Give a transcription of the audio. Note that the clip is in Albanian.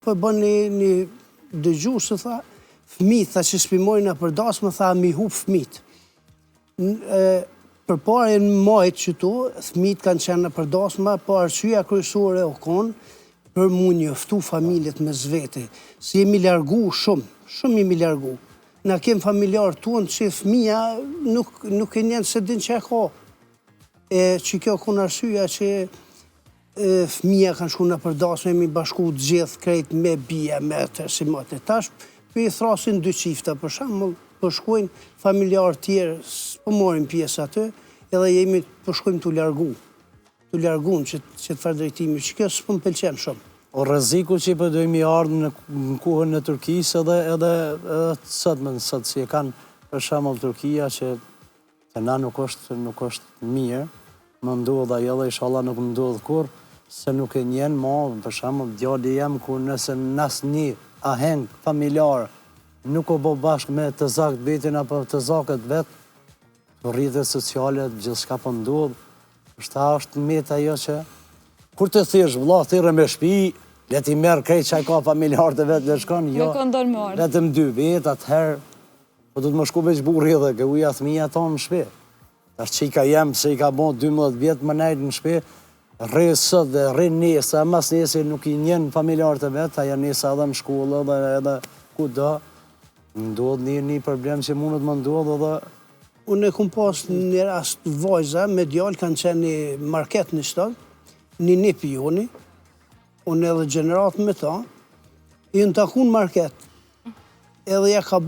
Po bën një dëgju se tha, fëmijët tha që spimojnë për dasmë, tha mi hub fëmijët. Përpara në majtë që tu, fëmijët kanë qenë për dasma, po arsyeja kryesore o konë për mu njoftu familjet me zvete. Si jemi largu shumë jemi largu. Na kem familjarë tunë që fëmija nuk e njenë se din që e ka. Që kjo konë arsyeja që fëmija kanë shku në përdasme, mi bashku të gjithë krejt me bia, me të si matë. Tash, për i thrasin dy qifta, për shambull, përshkojnë familjarë tjerë, s'po morin pjesë atë, edhe jemi përshkojnë të largun që të farë drejtimi, që kjo s'po më pëlqen shumë. O rreziku që i përdojmë i ardhë në kuhën në Turkisë edhe sot si e kanë për shembull Turkia që na nuk është mirë, më ndodh dhe edhe inshallah nuk më ndodh kur, se nuk e njenë ma, për shembull djali jam kur nëse një aheng familjar nuk o bo bashkë me të zakt vetin apo të zakët vetë, rrjetet sociale, gjithçka po ndodh, është met ajo që kur të thish vëlla thirrë me shtëpi, le ti merr krejt çaj ka familjarët e vet le shkon, jo. Vetëm 2 vet atëherë po do të më shku veç burri edhe që uja fëmia tonë në shtëpi. Tash çika jam se i ka bon 12 vjet më nejt në shtëpi, rri sot dhe rri nesër, mas nesër nuk i njën familjarët e vet, ajo nesër edhe në shkollë edhe kudo. Ndodh një problem që mundet më ndodh edhe unë e kum pas një rast vajza me djalë kanë qenë një market në shtëp, një nipi joni, unë edhe gjenerat me ta, i në takun market, edhe ja ka